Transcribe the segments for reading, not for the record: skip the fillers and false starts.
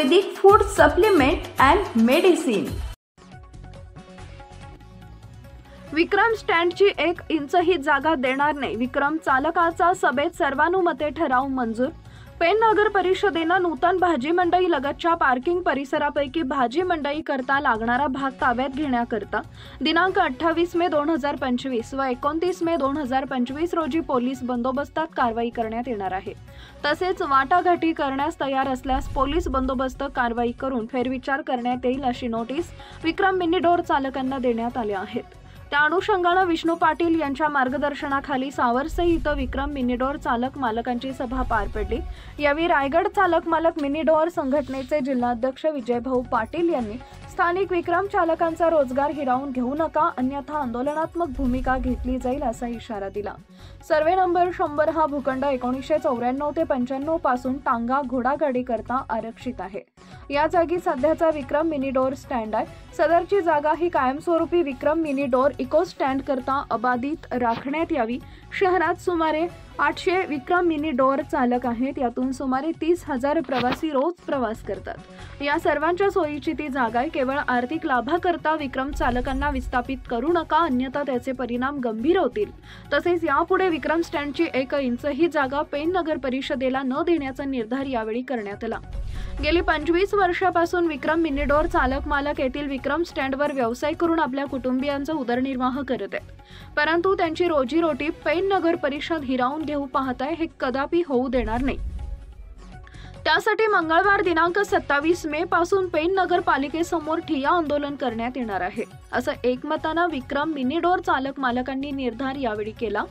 Ayurvedic food supplement and medicine. Vikram स्टँडची 1 इंचही जागा देणार नाही, विक्रम चालकाचा सभेत सर्वानुमते ठराव मंजूर। पेण नगर परिषदेनं नूतन भाजी मंडई लगतच्या पार्किंग परिसरापैकी भाजी मंडई करता लागणारा भाग ताब्यात घेण्याकरता दिनांक 28 मे 2025 व 29 मे 2025 रोजी पोलीस बंदोबस्तात कारवाई करण्यात येणार आहे। तसेच वाटाघाटी करण्यास तयार असल्यास पोलीस बंदोबस्त कारवाई करून फेरविचार करण्यात येईल अशी नोटीस विक्रम मिनी डोर चालकांना देण्यात आल्या आहेत। त्या अनुषंगाने विष्णू पाटील यांच्या मार्गदर्शनाखाली सावरसे इथं विक्रम मिनी डोर चालक मालकांची सभा पार पडली। यावेळी रायगड चालक मालक मिनी डोर संघटनेचे जिल्हाध्यक्ष विजयभाऊ पाटील यांनी स्थानिक विक्रम चालकांचा रोजगार हिरावून घेऊ नका, अन्यथा आंदोलनात्मक भूमिका घेतली जाईल असा इशारा दिला। सर्वे नंबर 100 हा भूखंड 1994 ते 95 पासून टांगा घोडागाडी करता आरक्षित आहे। या जागी सध्याचा विक्रम मिनी डोर स्टँड आहे। सदरची जागा ही कायमस्वरूपी विक्रम मिनी डोर इको स्टँड करता अबाधित राखण्यात यावी। शहरात सुमारे 800 विक्रम मिनी डोर चालक आहेत, यातून सुमारे 30,000 प्रवासी रोज प्रवास करतात। या सर्वांच्या सोयीची ती जागा आहे। केवळ आर्थिक लाभाकरता विक्रम चालकांना विस्थापित करू नका, अन्यथा त्याचे परिणाम गंभीर होतील। तसेच यापुढे विक्रम स्टँडची 1 इंच ही जागा पेण नगर परिषदेला न देण्याचा निर्धार यावेळी करण्यात आला। गेली 25 वर्षापासून विक्रम मिनी डोर चालक मालक येथील विक्रम स्टँडवर व्यवसाय करून आपल्या कुटुंबियांचा उदरनिर्वाह करत आहेत, परंतु त्यांची रोजीरोटी पेण नगर परिषद हिरावून घेऊ पाहत आहे, हे कदापि होऊ देणार नाही। त्यासाठी मंगळवार दिनांक 27 मे पासून पेण नगरपालिकेसमोर ठिय्या आंदोलन करण्यात येणार आहे, असं एकमतानं विक्रम मिनी डोर चालक मालकांनी निर्धार यावेळी केला।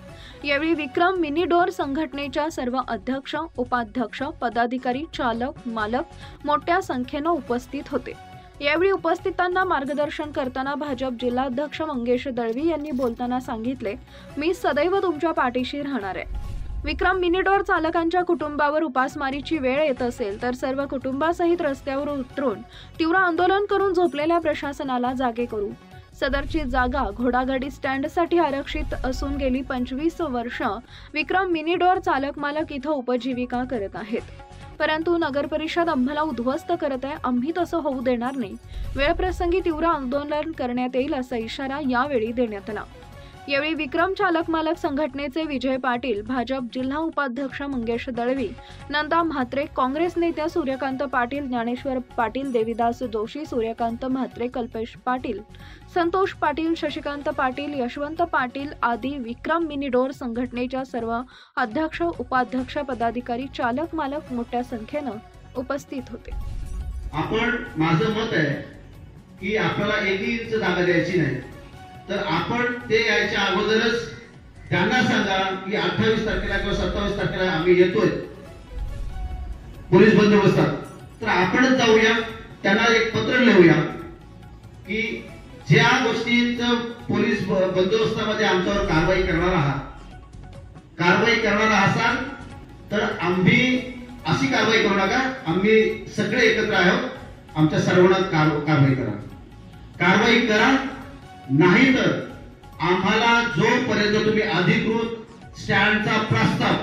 यावेळी विक्रम मिनी डोर संघटनेच्या सर्व अध्यक्ष, उपाध्यक्ष, पदाधिकारी, चालक, मालक मोठ्या संख्येनं उपस्थित होते। यावेळी उपस्थितांना मार्गदर्शन करताना भाजप जिल्हाध्यक्ष मंगेश दळवी यांनी बोलताना सांगितले, मी सदैव तुमच्या पाठीशी राहणार आहे। विक्रम मिनी डोर चालकांच्या कुटुंबावर उपासमारीची वेळ येत असेल तर सर्व कुटुंबासहित रस्त्यावर उतरून तीव्र आंदोलन करून झोपलेल्या प्रशासनाला जागे करू। सदरची जागा घोडागाडी स्टँडसाठी आरक्षित असून गेली 25 वर्ष विक्रम मिनी डोर चालक मालक इथं उपजीविका करत आहेत, परंतु नगर परिषद आम्हाला उद्ध्वस्त करत आहे, आम्ही तसं होऊ देणार नाही। वेळप्रसंगी तीव्र आंदोलन करण्यात येईल असा इशारा यावेळी देण्यात आला। यावेळी विक्रम चालक मालक संघटनेचे विजय पाटील, भाजप जिल्हा उपाध्यक्ष मंगेश दळवी, नंदा म्हात्रे, काँग्रेस नेत्या सूर्यकांत पाटील, ज्ञानेश्वर पाटील, देविदास जोशी, सूर्यकांत म्हात्रे, कल्पेश पाटील, संतोष पाटील, शशिकांत पाटील, यशवंत पाटील आदी विक्रम मिनी डोर संघटनेच्या सर्व अध्यक्ष, उपाध्यक्ष, पदाधिकारी, चालक मालक मोठ्या संख्येनं उपस्थित होते। आपण माझं मत आहे की आपल्याला 1 इंच जागा द्यायची नाही, तर आपण ते यायच्या अगोदरच त्यांना सांगा की 28 तारखेला किंवा 27 तारखेला आम्ही येतोय पोलीस बंदोबस्तात, तर आपणच जाऊया, त्यांना एक पत्र लिहूया की ज्या गोष्टींचं पोलीस बंदोबस्तामध्ये आमच्यावर कारवाई करणार असाल तर आम्ही अशी कारवाई करू नका, आम्ही सगळे एकत्र आहोत, आमच्या सर्वांना कारवाई करा, नाही तर आम्हाला जोपर्यंत तुम्ही अधिकृत स्टँडचा प्रस्ताव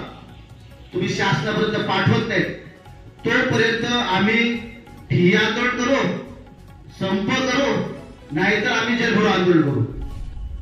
तुम्ही शासनापर्यंत पाठवत नाही तोपर्यंत आम्ही ठिय्या आंदोलन करू, संप करू, नाहीतर आम्ही जलभरो आंदोलन करू।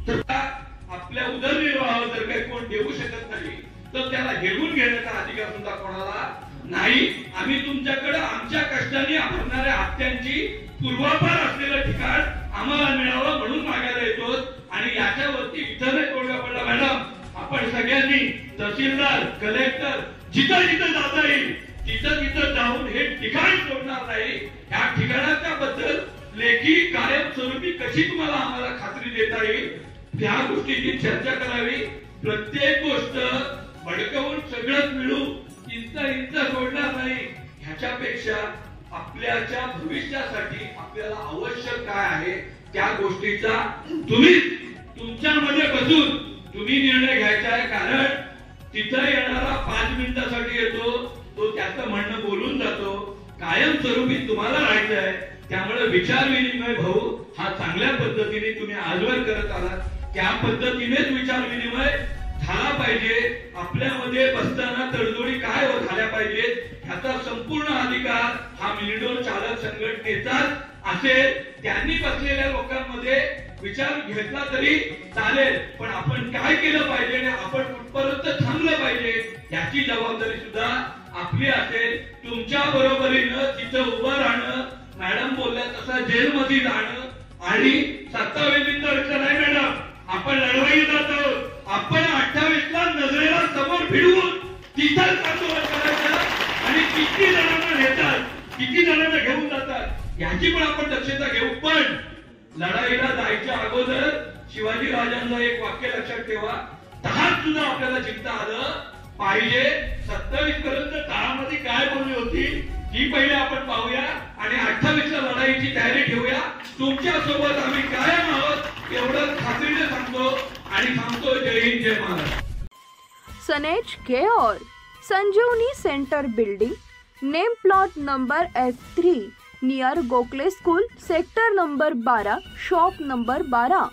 तर आपल्या उदरनिर्वाहावर जर काही कोण देऊ शकत नाही तर त्याला घेऊन घेण्याचा अधिकार सुद्धा कोणाला नाही। आम्ही तुमच्याकडे आमच्या कष्टाने भरणाऱ्या हप्त्यांची पूर्वापार असलेलं ठिकाण आम्हाला मिळावं म्हणून मागायला येतो, आणि याच्यावरती इथं नाही तोडगा पडला मॅडम, आपण सगळ्यांनी तहसीलदार, कलेक्टर जिथं जिथं जाता येईल तिथं जाऊन हे ठिकाण सोडणार नाही। ह्या ठिकाणाच्या बद्दल लेखी कायमस्वरूपी कशी तुम्हाला आम्हाला खात्री देता येईल त्या गोष्टीची चर्चा करावी। प्रत्येक गोष्ट भडकवून सगळंच मिळू इंच सोडणार नाही, ह्याच्यापेक्षा आपल्याच्या भविष्यासाठी आपल्याला आवश्यक काय आहे त्या गोष्टीचा तुम्ही तुमच्यामध्ये बसून तुम्ही निर्णय घ्यायचा आहे। कारण तिथं येणारा 5 मिनिटासाठी येतो, तो त्याचं म्हणणं बोलून जातो, कायमस्वरूपी तुम्हाला राहायचं आहे। त्यामुळे विचार विनिमय भाऊ हा चांगल्या पद्धतीने तुम्ही आजवर करत आलात, त्या पद्धतीनेच विचार विनिमय झाला पाहिजे। आपल्यामध्ये बसताना तडजोडी काय झाल्या पाहिजे ह्याचा संपूर्ण अधिकार हा मिनिडोर चालक संघटनेचाच असेल. त्यांनी बसलेल्या लोकांमध्ये विचार घेतला तरी चालेल, पण आपण काय केलं पाहिजे आणि आपण कुठपर्यंत थांबलं पाहिजे याची जबाबदारी सुद्धा आपली असेल. तुमच्या बरोबरीनं तिथं उभं राहणं, मॅडम बोलल्या तसा जेलमध्ये जाणं आणि 27 नाही मॅडम, आपण लढवाई जातो. आपण 28 ला नजरेला समोर भिडवून तिथंच आंदोलन करायचं आणि किती जणांना नेतात, किती जणांना घेऊन जातात याची पण आपण दक्षता घेऊ. पण लढाईला जायच्या अगोदर शिवाजी राजांचं एक वाक्य लक्षात ठेवा, तहात सुद्धा आपल्याला जिंकता आलं पाहिजे. 27 पर्यंत तहामध्ये काय बोलली होती ती पहिले आपण पाहूया आणि 28 ला लढाईची तयारी ठेवूया. तुमच्या सोबत आम्ही कायम आहोत एवढं खात्रीने सांगतो आणि सांगतो. जय हिंद, जय महाराष्ट्र. सनेज केओर, Sanjeevani centre building, name plot number F3 near Gokhale school, sector number 12, shop number 12.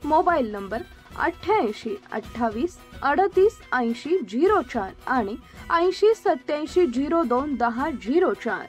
Mobile number 88 28 38 80 04 आणि 80 87 02 10 04.